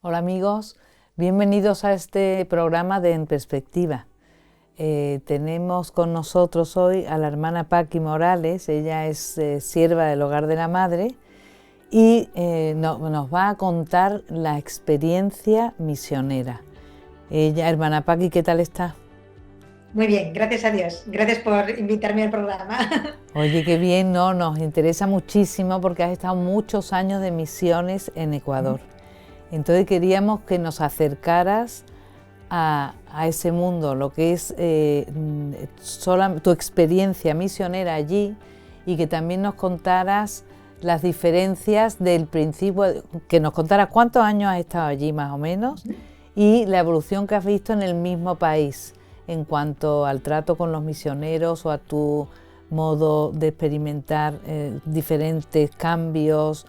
Hola amigos, bienvenidos a este programa de En Perspectiva. Tenemos con nosotros hoy a la hermana Paqui Morales. Ella es sierva del Hogar de la Madre y nos va a contar la experiencia misionera. Hermana Paqui, ¿qué tal está? Muy bien, gracias a Dios. Gracias por invitarme al programa. Oye, qué bien, ¿no? Nos interesa muchísimo porque has estado muchos años de misiones en Ecuador. Entonces queríamos que nos acercaras a ese mundo, lo que es tu experiencia misionera allí, y que también nos contaras las diferencias del principio, que nos contaras cuántos años has estado allí más o menos y la evolución que has visto en el mismo país en cuanto al trato con los misioneros o a tu modo de experimentar diferentes cambios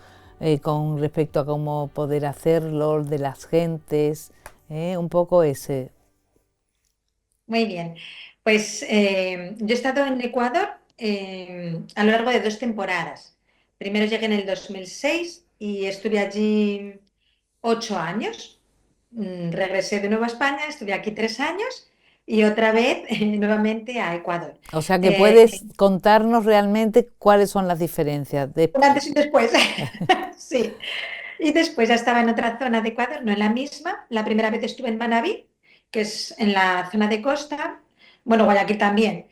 con respecto a cómo poder hacerlo, de las gentes, un poco ese. Muy bien. Pues yo he estado en Ecuador a lo largo de 2 temporadas. Primero llegué en el 2006 y estuve allí 8 años. Regresé de nuevo a España, estuve aquí 3 años y otra vez nuevamente a Ecuador. O sea que Eh, puedes contarnos realmente cuáles son las diferencias. un antes y un después. Sí. Y después ya estaba en otra zona de Ecuador, no en la misma. La primera vez estuve en Manabí, que es en la zona de costa. Bueno, Guayaquil también.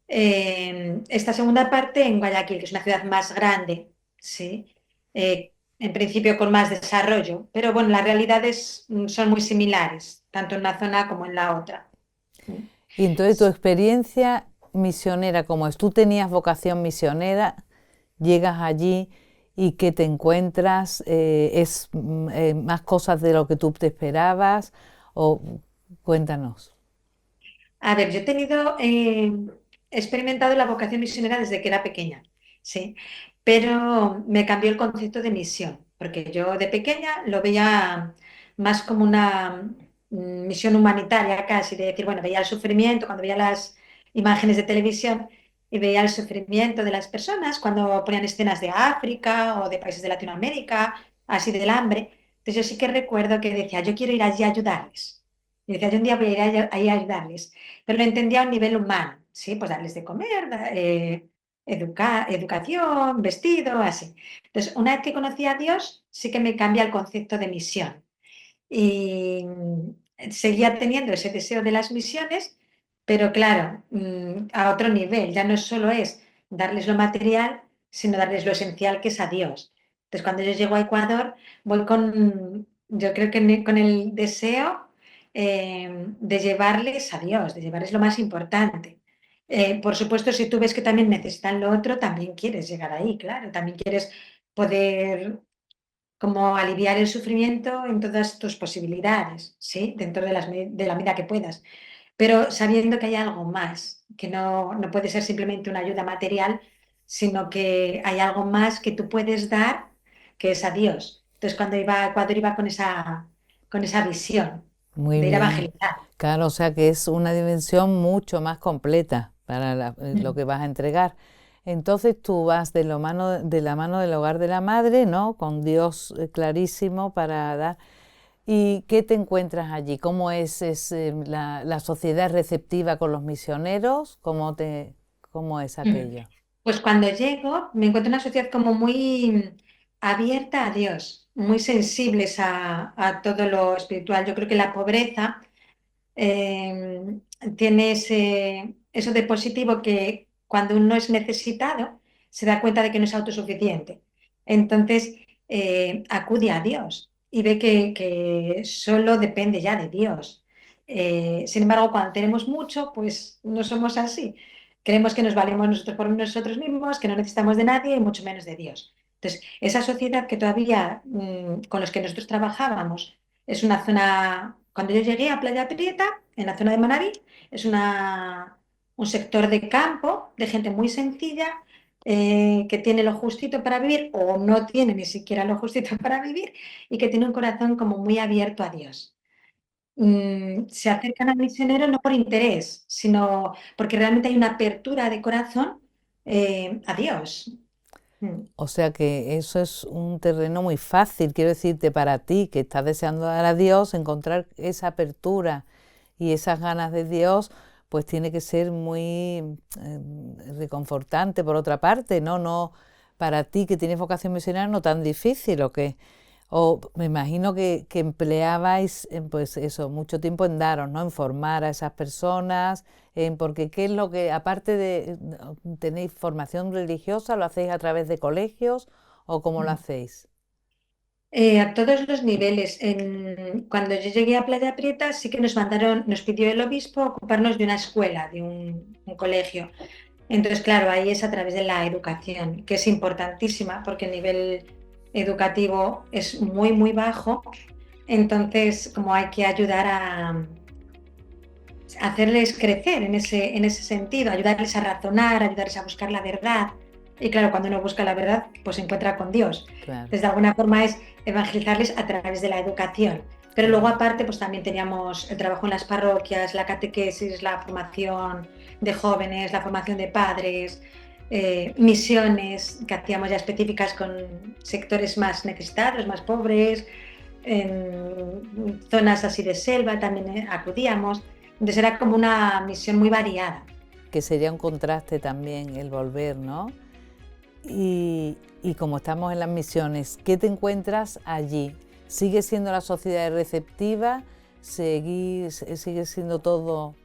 Esta segunda parte en Guayaquil, que es una ciudad más grande, sí. En principio con más desarrollo. Pero bueno, las realidades son muy similares, tanto en una zona como en la otra. Y entonces tu experiencia misionera, como es, tú tenías vocación misionera, llegas allí y que te encuentras, es más cosas de lo que tú te esperabas, o cuéntanos. A ver, yo he experimentado la vocación misionera desde que era pequeña, sí, pero me cambió el concepto de misión, porque yo de pequeña lo veía más como una misión humanitaria casi, de decir, bueno, veía el sufrimiento, cuando veía las imágenes de televisión y veía el sufrimiento de las personas, cuando ponían escenas de África o de países de Latinoamérica, así del hambre. Entonces yo sí que recuerdo que decía, yo quiero ir allí a ayudarles. Y decía, yo un día voy a ir ahí a ayudarles, pero lo entendía a un nivel humano, ¿sí? Pues darles de comer, educación, vestido, así. Entonces, una vez que conocí a Dios, sí que me cambia el concepto de misión. Y seguía teniendo ese deseo de las misiones, pero claro, a otro nivel. Ya no solo es darles lo material, sino darles lo esencial que es a Dios. Entonces, cuando yo llego a Ecuador, voy yo creo que con el deseo de llevarles a Dios, de llevarles lo más importante. Por supuesto, si tú ves que también necesitan lo otro, también quieres llegar ahí, claro, también quieres poder como aliviar el sufrimiento en todas tus posibilidades, ¿sí? Dentro de la medida que puedas, pero sabiendo que hay algo más, que no puede ser simplemente una ayuda material, sino que hay algo más que tú puedes dar, que es a Dios. Entonces, cuando iba a Ecuador iba con esa visión Muy de ir a bien. evangelizar. Claro, o sea que es una dimensión mucho más completa para lo Mm. que vas a entregar. Entonces tú vas de la mano del Hogar de la Madre, ¿no? Con Dios clarísimo para dar. ¿Y qué te encuentras allí? ¿Cómo la sociedad receptiva con los misioneros? ¿Cómo es Mm. aquello? Pues cuando llego me encuentro una sociedad como muy abierta a Dios, muy sensibles a todo lo espiritual. Yo creo que la pobreza eh, tiene eso de positivo que cuando uno es necesitado se da cuenta de que no es autosuficiente. Entonces acude a Dios y ve que solo depende ya de Dios. Sin embargo, cuando tenemos mucho, pues no somos así. Creemos que nos valemos nosotros por nosotros mismos, que no necesitamos de nadie y mucho menos de Dios. Entonces, esa sociedad que todavía con los que nosotros trabajábamos es una zona, cuando yo llegué a Playa Prieta, en la zona de Manabí, es un sector de campo, de gente muy sencilla, que tiene lo justito para vivir o no tiene ni siquiera lo justito para vivir y que tiene un corazón como muy abierto a Dios. Se acercan al misionero no por interés, sino porque realmente hay una apertura de corazón a Dios. Mm. O sea que eso es un terreno muy fácil, quiero decirte, para ti que estás deseando dar a Dios, encontrar esa apertura y esas ganas de Dios, pues tiene que ser muy reconfortante por otra parte, ¿no? No, para ti que tienes vocación misionera no tan difícil, ¿o qué? O me imagino que empleabais, pues eso, mucho tiempo en daros, ¿no? En formar a esas personas, porque qué es lo que, aparte de, ¿tenéis formación religiosa? ¿Lo hacéis a través de colegios o cómo lo Mm. hacéis? A todos los niveles. Cuando yo llegué a Playa Prieta, sí que nos pidió el obispo ocuparnos de una escuela, de un colegio. Entonces, claro, ahí es a través de la educación, que es importantísima porque el nivel educativo es muy, muy bajo. Entonces, como hay que ayudar a hacerles crecer en ese sentido, ayudarles a razonar, ayudarles a buscar la verdad. Y claro, cuando uno busca la verdad, pues se encuentra con Dios. Claro, Entonces, de alguna forma es evangelizarles a través de la educación. Pero luego, claro. aparte, pues también teníamos el trabajo en las parroquias, la catequesis, la formación de jóvenes, la formación de padres, misiones que hacíamos ya específicas con sectores más necesitados, más pobres, en zonas así de selva también acudíamos. Entonces era como una misión muy variada. Que sería un contraste también el volver, ¿no? Y como estamos en las misiones, ¿qué te encuentras allí? ¿Sigue siendo la sociedad receptiva? ¿Sigue siendo todo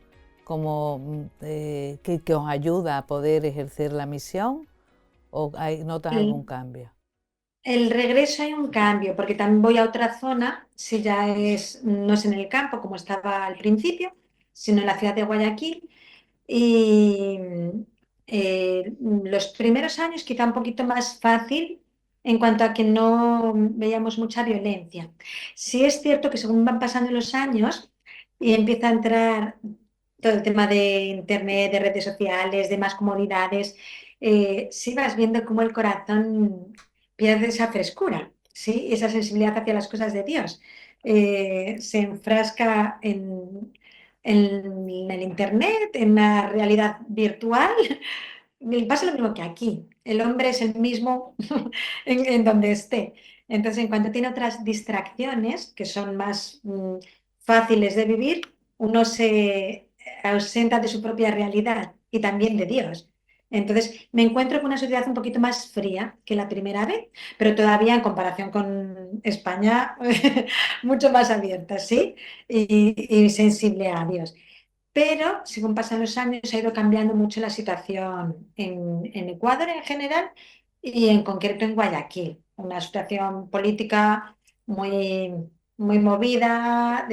como que os ayuda a poder ejercer la misión? ¿O notas algún El, cambio? el regreso hay un cambio, porque también voy a otra zona, si ya no es en el campo como estaba al principio, sino en la ciudad de Guayaquil. Y los primeros años quizá un poquito más fácil en cuanto a que no veíamos mucha violencia. Sí es cierto que según van pasando los años y empieza a entrar todo el tema de internet, de redes sociales, de más comunidades, sí vas viendo cómo el corazón pierde esa frescura, ¿sí? Esa sensibilidad hacia las cosas de Dios. Se enfrasca en el Internet, en la realidad virtual. Me pasa lo mismo que aquí. El hombre es el mismo en donde esté. Entonces, en cuanto tiene otras distracciones que son más fáciles de vivir, uno se ausenta de su propia realidad y también de Dios. Entonces, me encuentro con una sociedad un poquito más fría que la primera vez, pero todavía en comparación con España, mucho más abierta, ¿sí? Y sensible a Dios. Pero según pasan los años ha ido cambiando mucho la situación en Ecuador en general y en concreto en Guayaquil. Una situación política muy, muy movida,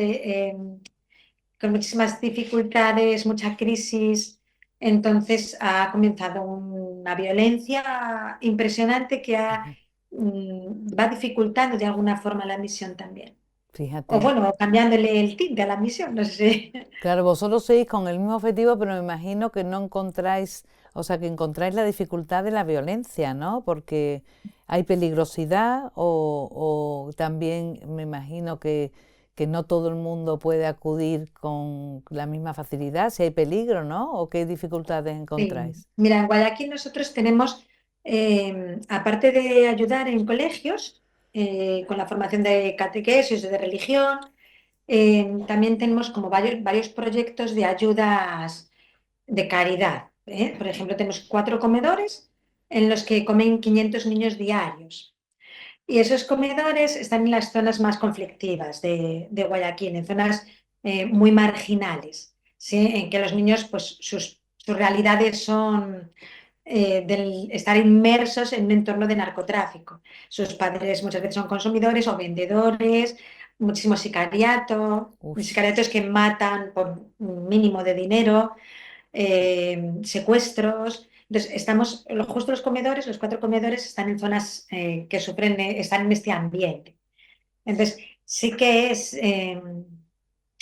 con muchísimas dificultades, mucha crisis. Entonces ha comenzado una violencia impresionante que va dificultando de alguna forma la misión también. O Fíjate. bueno, cambiándole el tinte a la misión, no sé si. Claro, vosotros seguís con el mismo objetivo, pero me imagino que no encontráis, o sea, que encontráis la dificultad de la violencia, ¿no? Porque hay peligrosidad o también me imagino que no todo el mundo puede acudir con la misma facilidad, si hay peligro, ¿no? ¿O qué dificultades Sí. encontráis? Mira, en Guayaquil nosotros tenemos, aparte de ayudar en colegios, con la formación de catequesis, de religión, también tenemos como varios proyectos de ayudas de caridad. Por ejemplo, tenemos 4 comedores en los que comen 500 niños diarios. Y esos comedores están en las zonas más conflictivas de Guayaquil, en zonas muy marginales, ¿sí? En que los niños, pues sus realidades son del estar inmersos en un entorno de narcotráfico. Sus padres muchas veces son consumidores o vendedores, muchísimo sicariato, Uy, sicariatos que matan por un mínimo de dinero, secuestros. Entonces, justo los comedores, los 4 comedores están en zonas que sufren, están en este ambiente. Entonces, sí que es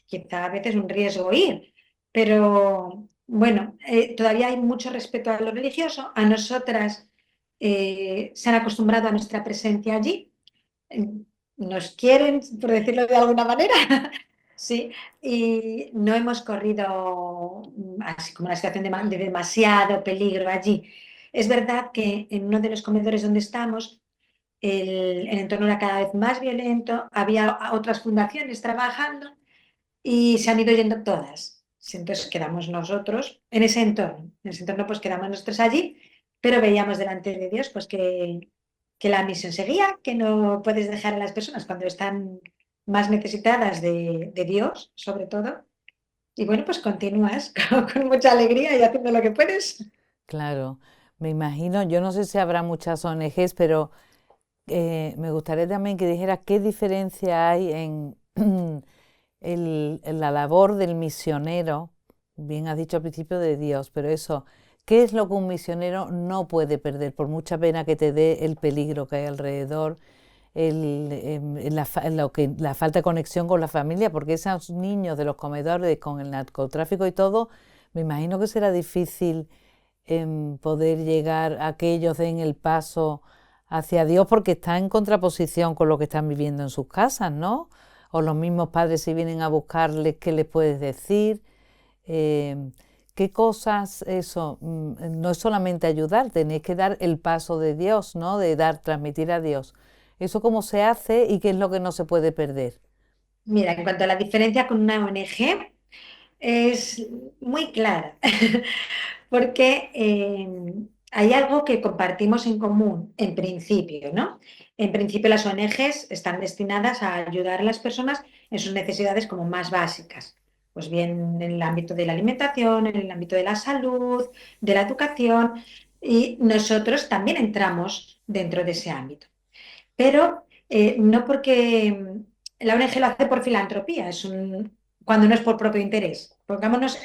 quizá a veces un riesgo ir, pero bueno, todavía hay mucho respeto a lo religioso. A nosotras se han acostumbrado a nuestra presencia allí, eh, nos quieren, por decirlo de alguna manera, sí, y no hemos corrido así como una situación de demasiado peligro allí. Es verdad que en uno de los comedores donde estamos, el entorno era cada vez más violento, había otras fundaciones trabajando y se han ido yendo todas. Sí, entonces quedamos nosotros en ese entorno. En ese entorno pues quedamos nosotros allí, pero veíamos delante de Dios pues que la misión seguía, que no puedes dejar a las personas cuando están más necesitadas de Dios, sobre todo. Y bueno, pues continúas con mucha alegría y haciendo lo que puedes. Claro, me imagino, yo no sé si habrá muchas ONGs, pero me gustaría también que dijeras qué diferencia hay en en la labor del misionero, bien has dicho al principio de Dios, pero eso, ¿qué es lo que un misionero no puede perder, por mucha pena que te dé el peligro que hay alrededor, la falta de conexión con la familia? Porque esos niños de los comedores con el narcotráfico y todo, me imagino que será difícil poder llegar a que ellos den el paso hacia Dios porque está en contraposición con lo que están viviendo en sus casas, ¿no? O los mismos padres si vienen a buscarles, ¿qué les puedes decir? Eh, ¿Qué cosas eso? No es solamente ayudar, tenéis que dar el paso de Dios, ¿no? De dar, transmitir a Dios. ¿Eso cómo se hace y qué es lo que no se puede perder? Mira, en cuanto a la diferencia con una ONG, es muy clara, porque hay algo que compartimos en común, en principio, ¿no? En principio las ONGs están destinadas a ayudar a las personas en sus necesidades como más básicas, pues bien en el ámbito de la alimentación, en el ámbito de la salud, de la educación, y nosotros también entramos dentro de ese ámbito. Pero no porque la ONG lo hace por filantropía, cuando no es por propio interés. Pongámonos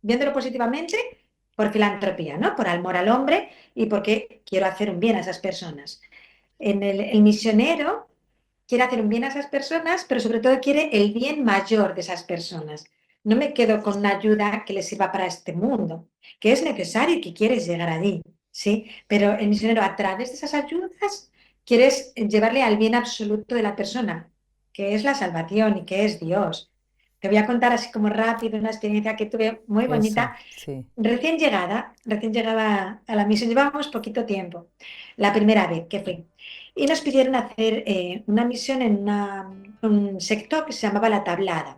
viéndolo positivamente, por filantropía, ¿no? Por amor al hombre y porque quiero hacer un bien a esas personas. El misionero quiere hacer un bien a esas personas, pero sobre todo quiere el bien mayor de esas personas. No me quedo con una ayuda que les sirva para este mundo, que es necesario y que quieres llegar allí, ¿sí? Pero el misionero, a través de esas ayudas, quieres llevarle al bien absoluto de la persona, que es la salvación y que es Dios. Te voy a contar así como rápido una experiencia que tuve muy bonita. Eso, sí. Recién llegada a la misión, llevábamos poquito tiempo, la primera vez que fui. Y nos pidieron hacer una misión en un sector que se llamaba La Tablada,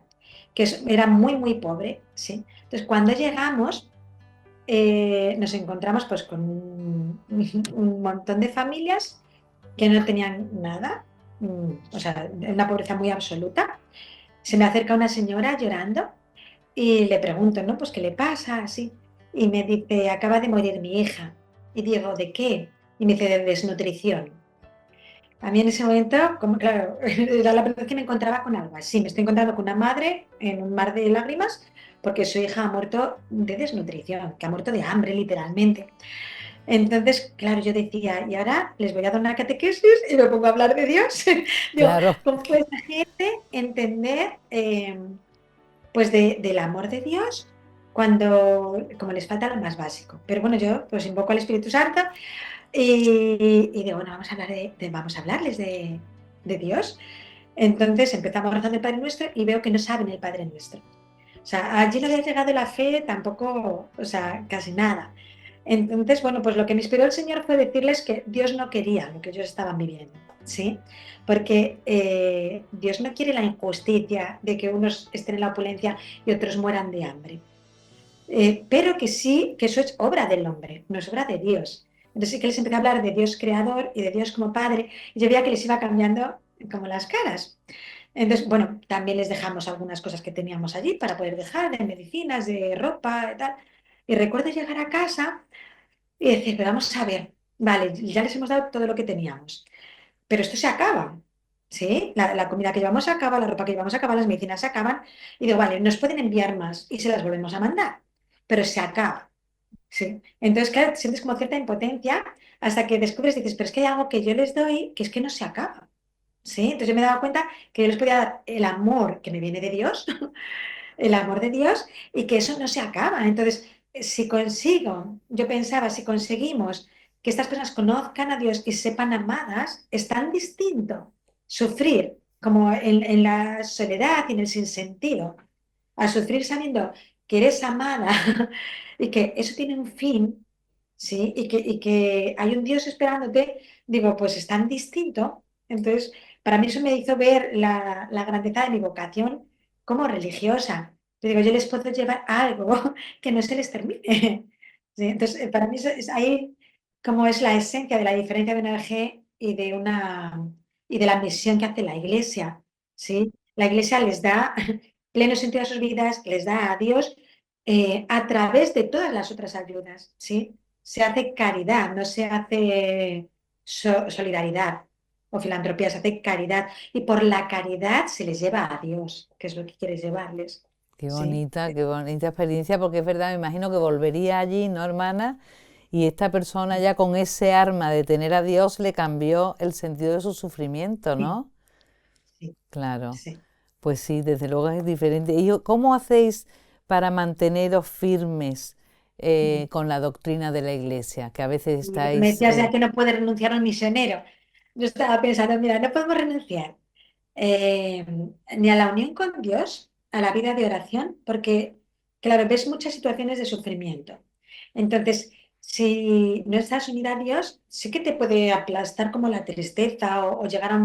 era muy, muy pobre, ¿sí? Entonces, cuando llegamos, nos encontramos pues con un montón de familias que no tenían nada, o sea, una pobreza muy absoluta. Se me acerca una señora llorando y le pregunto, ¿no? Pues, ¿qué le pasa? Así. Y me dice, acaba de morir mi hija. Y digo, ¿de qué? Y me dice, de desnutrición. A mí en ese momento, como claro, era la primera vez que me encontraba con algo así. Me estoy encontrando con una madre en un mar de lágrimas porque su hija ha muerto de desnutrición, que ha muerto de hambre literalmente. Entonces, claro, yo decía, y ahora les voy a dar una catequesis y me pongo a hablar de Dios. Digo, Claro, ¿cómo puede esta gente entender pues del amor de Dios cuando, como les falta lo más básico? Pero bueno, yo pues invoco al Espíritu Santo y digo, bueno, vamos a hablar vamos a hablarles de Dios. Entonces empezamos rezando el Padre Nuestro y veo que no saben el Padre Nuestro. O sea, allí no había llegado la fe tampoco, o sea, casi nada. Entonces, bueno, pues lo que me inspiró el Señor fue decirles que Dios no quería lo que ellos estaban viviendo, ¿sí? Porque Dios no quiere la injusticia de que unos estén en la opulencia y otros mueran de hambre. Pero que sí, que eso es obra del hombre, no es obra de Dios. Entonces sí que les empecé a hablar de Dios creador y de Dios como Padre, y yo veía que les iba cambiando como las caras. Entonces, bueno, también les dejamos algunas cosas que teníamos allí para poder dejar, de medicinas, de ropa y tal. Y recuerdo llegar a casa y decir, pero vamos a ver, vale, ya les hemos dado todo lo que teníamos, pero esto se acaba, ¿sí? La comida que llevamos se acaba, la ropa que llevamos se acaba, las medicinas se acaban, y digo, vale, nos pueden enviar más y se las volvemos a mandar, pero se acaba, ¿sí? Entonces, claro, sientes como cierta impotencia hasta que descubres y dices, pero es que hay algo que yo les doy que es que no se acaba, ¿sí? Entonces yo me daba cuenta que yo les podía dar el amor que me viene de Dios, el amor de Dios, y que eso no se acaba. Entonces, si consigo, yo pensaba, si conseguimos que estas personas conozcan a Dios y sepan amadas, es tan distinto sufrir como en la soledad y en el sinsentido, a sufrir sabiendo que eres amada y que eso tiene un fin, ¿sí? Y que hay un Dios esperándote, digo, pues es tan distinto. Entonces, para mí eso me hizo ver la grandeza de mi vocación como religiosa. Yo digo, yo les puedo llevar algo que no se les termine. ¿Sí? Entonces, para mí es ahí como es la esencia de la diferencia de una ONG y de la misión que hace la Iglesia, ¿sí? La Iglesia les da pleno sentido a sus vidas, les da a Dios a través de todas las otras ayudas, ¿sí? Se hace caridad, no se hace solidaridad o filantropía, se hace caridad. Y por la caridad se les lleva a Dios, que es lo que quieres llevarles. Sí, Qué bonita experiencia, porque es verdad, me imagino que volvería allí, ¿no, hermana? Y esta persona ya con ese arma de tener a Dios le cambió el sentido de su sufrimiento, sí, ¿no? sí, Claro, sí. pues sí, desde luego es diferente. ¿Y cómo hacéis para manteneros firmes con la doctrina de la Iglesia? Que a veces Y lo que me estáis... decías ya que no puede renunciar a un misionero. Yo estaba pensando, mira, no podemos renunciar eh, ni a la unión con Dios, a la vida de oración, porque, claro, ves muchas situaciones de sufrimiento. Entonces, si no estás unida a Dios, sí que te puede aplastar como la tristeza o llegar a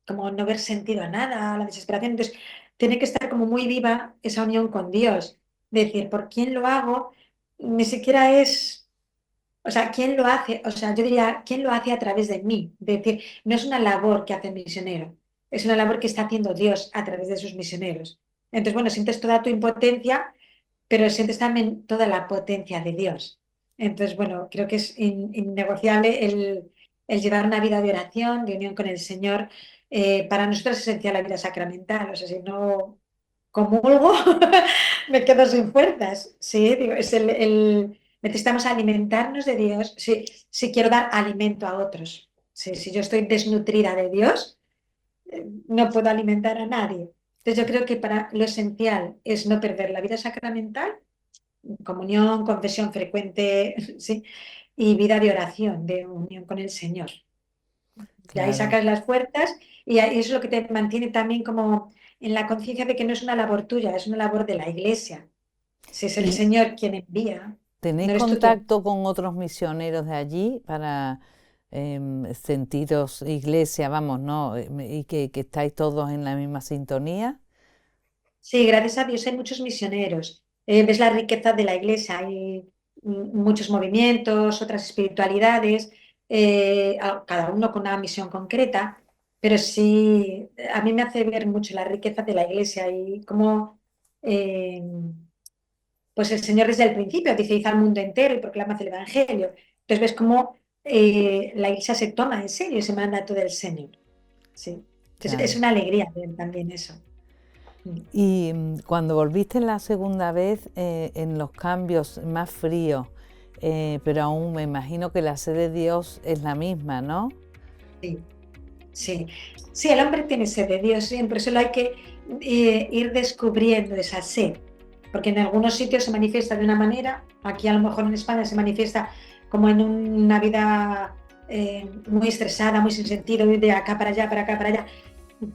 como no ver sentido a nada, a la desesperación. Entonces, tiene que estar como muy viva esa unión con Dios. Decir, ¿por quién lo hago? Ni siquiera es, o sea, ¿quién lo hace? O sea, yo diría, ¿quién lo hace a través de mí? Es decir, no es una labor que hace el misionero, es una labor que está haciendo Dios a través de sus misioneros. Entonces, bueno, sientes toda tu impotencia, pero sientes también toda la potencia de Dios. Entonces, bueno, creo que es innegociable el llevar una vida de oración, de unión con el Señor. Para nosotros es esencial la vida sacramental, o sea, si no comulgo, me quedo sin fuerzas. Sí, digo, necesitamos alimentarnos de Dios si quiero dar alimento a otros. Sí, si yo estoy desnutrida de Dios, no puedo alimentar a nadie. Entonces yo creo que para lo esencial es no perder la vida sacramental, comunión, confesión frecuente, sí, y vida de oración, de unión con el Señor. Y ahí Claro. sacas las fuerzas y ahí es lo que te mantiene también como en la conciencia de que no es una labor tuya, es una labor de la Iglesia. Si es el ¿Y Señor quien envía, tenéis no eres tú quien... contacto con otros misioneros de allí para sentiros iglesia, vamos, ¿no? Y que estáis todos en la misma sintonía. Sí, gracias a Dios hay muchos misioneros. Ves la riqueza de la Iglesia, hay muchos movimientos, otras espiritualidades, cada uno con una misión concreta, pero sí, a mí me hace ver mucho la riqueza de la Iglesia y cómo eh, pues el Señor desde el principio dice, id al mundo entero y proclama el Evangelio. Entonces ves cómo la Iglesia se toma en serio ese mandato del Señor. Sí. Entonces es Claro. una alegría ver también eso. Mm. Y cuando volviste la segunda vez en los cambios más fríos, pero aún me imagino que la sed de Dios es la misma, ¿no? Sí, sí. Sí, el hombre tiene sed de Dios siempre, solo hay que ir descubriendo esa sed, porque en algunos sitios se manifiesta de una manera, aquí a lo mejor en España se manifiesta como en una vida muy estresada, muy sin sentido, ir de acá para allá, para acá, para allá,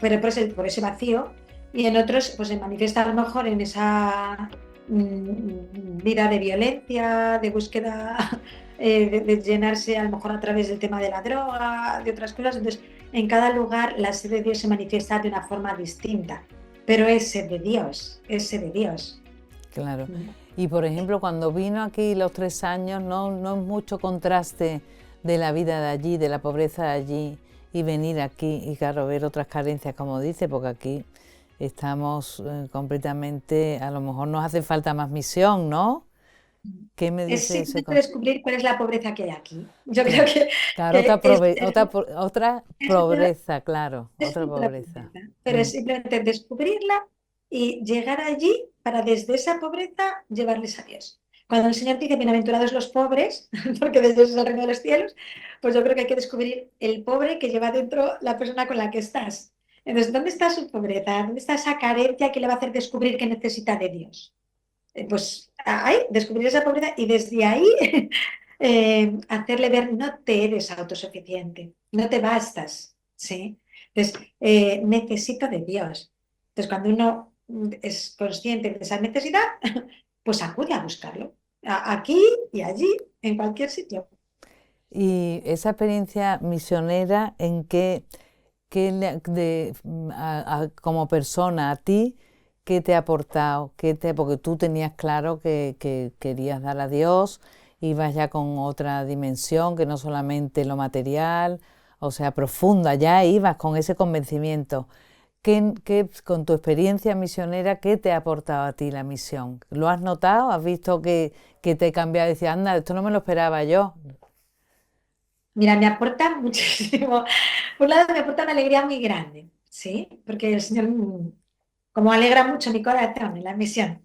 pero por ese vacío, y en otros pues se manifiesta a lo mejor en esa vida de violencia, de búsqueda, de llenarse a lo mejor a través del tema de la droga, de otras cosas. Entonces, en cada lugar la sed de Dios se manifiesta de una forma distinta, pero es sed de Dios, es sed de Dios. Claro. Mm. Y por ejemplo, cuando vino aquí los 3 años, no es mucho contraste de la vida de allí, de la pobreza de allí, y venir aquí y claro, ver otras carencias, como dice, porque aquí estamos completamente, a lo mejor nos hace falta más misión, ¿no? ¿Qué me Es dice ese? simplemente descubrir cuál es la pobreza que hay aquí. Yo creo Claro, claro, que otra es pobreza, claro, es otra otra pobreza. pobreza, pero Mm, es simplemente descubrirla y llegar allí para desde esa pobreza llevarles a Dios. Cuando el Señor dice bienaventurados los pobres, porque de ellos es el reino de los cielos, pues yo creo que hay que descubrir el pobre que lleva dentro la persona con la que estás. Entonces, ¿dónde está su pobreza? ¿Dónde está esa carencia que le va a hacer descubrir que necesita de Dios? Pues ahí, descubrir esa pobreza y desde ahí hacerle ver no te eres autosuficiente, no te bastas, ¿sí? Entonces, necesito de Dios. Entonces, cuando uno es consciente de esa necesidad, pues acude a buscarlo, aquí y allí. en cualquier sitio. Y esa experiencia misionera, ¿en como persona, a ti, qué te ha aportado? Porque tú tenías claro que querías dar a Dios, ibas ya con otra dimensión que no solamente lo material, o sea, profunda, ya ibas con ese convencimiento. Con tu experiencia misionera, qué te ha aportado a ti la misión? ¿Lo has notado? ¿Has visto que te ha cambiado y decías, anda, esto no me lo esperaba yo? Mira, me aporta muchísimo. Por un lado, me aporta una alegría muy grande, ¿sí? Porque el Señor, como alegra mucho mi corazón en la misión.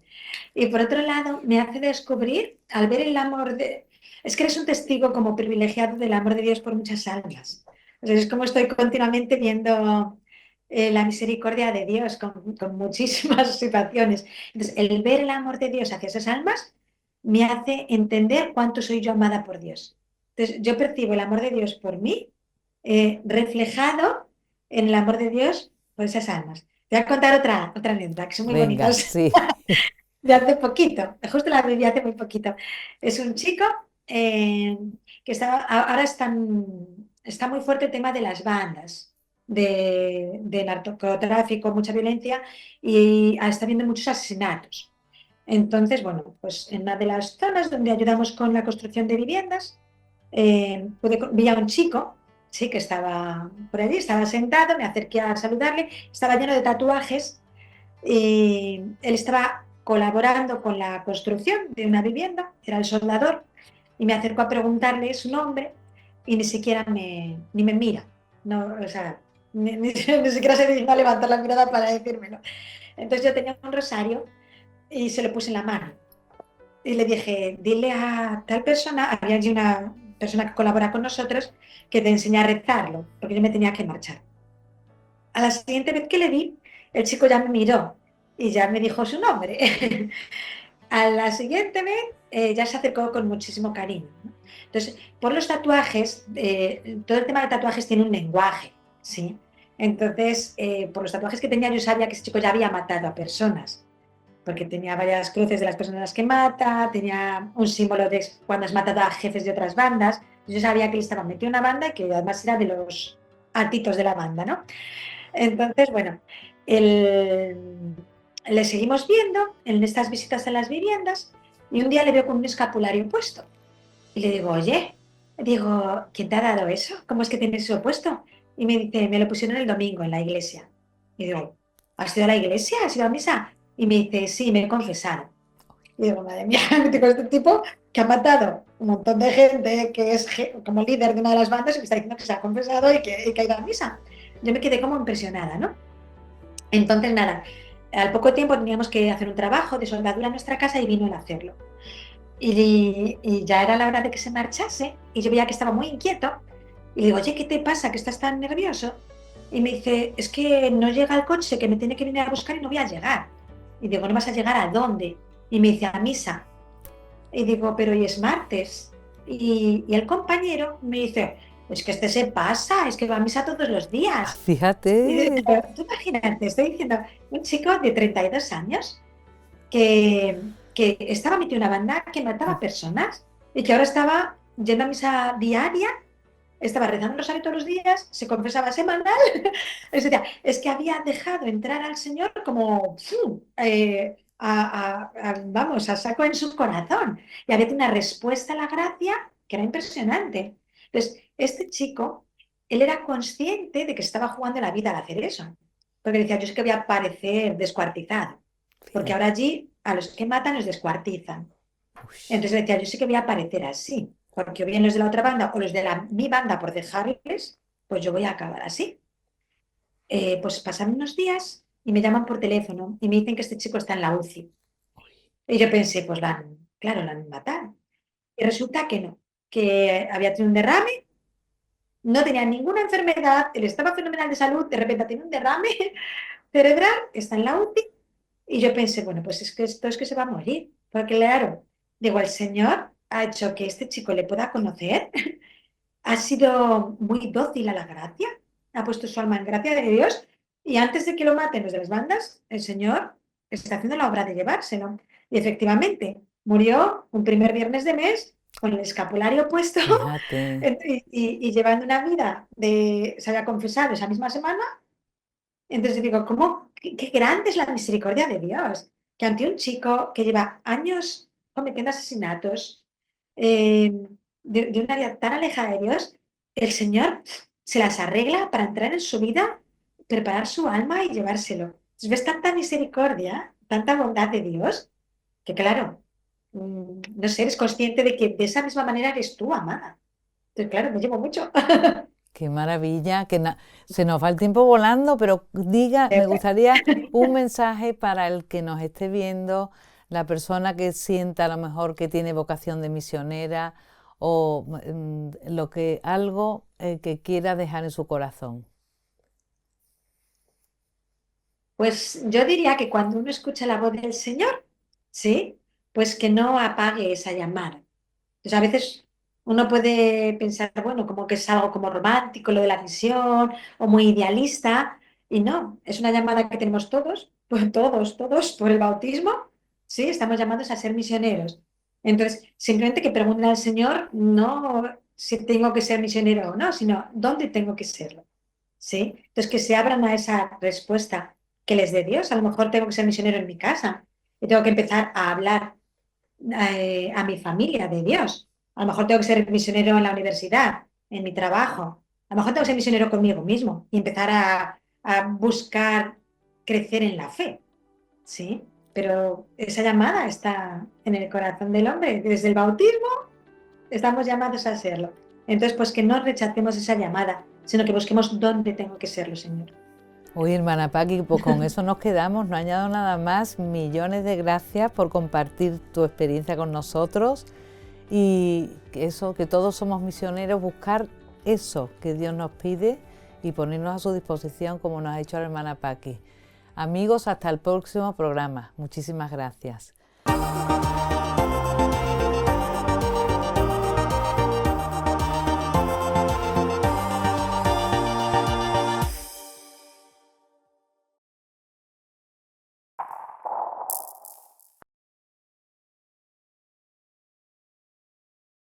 Y por otro lado, me hace descubrir, al ver el amor de... Es que eres un testigo como privilegiado del amor de Dios por muchas almas. O sea, es como estoy continuamente viendo la misericordia de Dios con muchísimas situaciones. Entonces, el ver el amor de Dios hacia esas almas me hace entender cuánto soy yo amada por Dios. Entonces, yo percibo el amor de Dios por mí reflejado en el amor de Dios por esas almas. Te voy a contar otra anécdota, que son muy Venga, bonitas, sí. de hace poquito, justo la viví hace muy poquito. Es un chico que ahora está muy fuerte el tema de las bandas, de narcotráfico, mucha violencia y está habiendo muchos asesinatos. Entonces, bueno, pues en una de las zonas donde ayudamos con la construcción de viviendas, vi a un chico, sí, que estaba por allí, estaba sentado, me acerqué a saludarle, estaba lleno de tatuajes y él estaba colaborando con la construcción de una vivienda, era el soldador, y me acercó a preguntarle su nombre y ni siquiera ni me mira, no, o sea, ni siquiera se dignó a levantar la mirada para decírmelo. Entonces yo tenía un rosario y se lo puse en la mano y le dije, dile a tal persona, había allí una persona que colabora con nosotros, que te enseñe a rezarlo, porque yo me tenía que marchar. A la siguiente vez que le vi, el chico ya me miró y ya me dijo su nombre. A la siguiente vez ya se acercó con muchísimo cariño, ¿no? Entonces, por los tatuajes, todo el tema de tatuajes tiene un lenguaje, ¿sí? Entonces, por los tatuajes que tenía, yo sabía que ese chico ya había matado a personas, porque tenía varias cruces de las personas que mata, tenía un símbolo de cuando has matado a jefes de otras bandas. Yo sabía que él estaba metido en una banda y que además era de los altitos de la banda, ¿no? Entonces, bueno, el- le seguimos viendo en estas visitas a las viviendas y un día le veo con un escapulario puesto. Y le digo, oye, digo, ¿quién te ha dado eso? ¿Cómo es que tienes eso puesto? Y me dice, me lo pusieron el domingo en la iglesia. Y digo, ¿has ido a la iglesia? ¿Has ido a misa? Y me dice, sí, me he confesado. Y digo, madre mía, digo, este tipo que ha matado un montón de gente, que es como líder de una de las bandas y que está diciendo que se ha confesado y que ha ido a misa. Yo me quedé como impresionada, ¿no? Entonces, nada, al poco tiempo teníamos que hacer un trabajo de soldadura en nuestra casa y vino él a hacerlo. Y ya era la hora de que se marchase y yo veía que estaba muy inquieto y le digo, oye, ¿qué te pasa? ¿Que estás tan nervioso? Y me dice, es que no llega el coche, que me tiene que venir a buscar y no voy a llegar. Y digo, ¿no vas a llegar a dónde? Y me dice, a misa. Y digo, pero hoy es martes. Y el compañero me dice, es que este se pasa, es que va a misa todos los Ah, días. Y digo, fíjate. pero tú imagínate, estoy diciendo, un chico de 32 años que estaba metido en una banda que mataba personas y que ahora estaba yendo a misa diaria, estaba rezando el rosario todos los días, se confesaba semanal. Es decir, es que había dejado entrar al Señor como, vamos, a saco en su corazón. Y había tenido una respuesta a la gracia que era impresionante. Entonces, este chico, él era consciente de que se estaba jugando la vida al hacer eso. Porque decía, yo sé que voy a parecer descuartizado. Porque ahora Fíjate. allí a los que matan los descuartizan. Ush. Entonces decía, yo sé que voy a parecer así. Porque o bien los de la otra banda o los de mi banda por dejarles, pues yo voy a acabar así. Pues pasan unos días y me llaman por teléfono y me dicen que este chico está en la UCI. Y yo pensé, pues claro, lo han matado. Y resulta que no, que había tenido un derrame, no tenía ninguna enfermedad, él estaba fenomenal de salud, de repente tiene un derrame cerebral, está en la UCI. Y yo pensé, bueno, pues es que esto es que se va a morir. Porque claro, digo, el Señor ha hecho que este chico le pueda conocer, ha sido muy dócil a la gracia, ha puesto su alma en gracia de Dios y antes de que lo maten los de las bandas, el Señor está haciendo la obra de llevárselo. Y efectivamente, murió un primer viernes de mes con el escapulario puesto Fíjate. y llevando una vida de, se había confesado esa misma semana. Entonces digo, ¿cómo? Qué grande es la misericordia de Dios. Que ante un chico que lleva años cometiendo asesinatos, eh, de una vida tan alejada de Dios, el Señor se las arregla para entrar en su vida, preparar su alma y llevárselo. Entonces ves tanta misericordia, tanta bondad de Dios, que claro, no sé, eres consciente de que de esa misma manera eres tú, amada. Entonces, claro, me llevo mucho. Qué maravilla, se nos va el tiempo volando, pero me gustaría un mensaje para el que nos esté viendo, la persona que sienta a lo mejor que tiene vocación de misionera o algo que quiera dejar en su corazón. Pues yo diría que cuando uno escucha la voz del Señor, ¿sí? Pues que no apague esa llamada. Entonces a veces uno puede pensar, bueno, como que es algo como romántico, lo de la misión, o muy idealista, y no, es una llamada que tenemos todos, pues todos, por el bautismo, ¿sí? Estamos llamados a ser misioneros. Entonces, simplemente que pregunten al Señor, no si tengo que ser misionero o no, sino dónde tengo que serlo. ¿Sí? Entonces, que se abran a esa respuesta que les dé Dios. A lo mejor tengo que ser misionero en mi casa y tengo que empezar a hablar a mi familia de Dios. A lo mejor tengo que ser misionero en la universidad, en mi trabajo. A lo mejor tengo que ser misionero conmigo mismo y empezar a buscar crecer en la fe, ¿sí? Pero esa llamada está en el corazón del hombre. Desde el bautismo estamos llamados a serlo. Entonces, pues que no rechacemos esa llamada, sino que busquemos dónde tengo que serlo, Señor. Uy, hermana Paqui, pues con eso nos quedamos, no añado nada más. Millones de gracias por compartir tu experiencia con nosotros y eso, que todos somos misioneros, buscar eso que Dios nos pide y ponernos a su disposición como nos ha hecho la hermana Paqui. Amigos, hasta el próximo programa. Muchísimas gracias.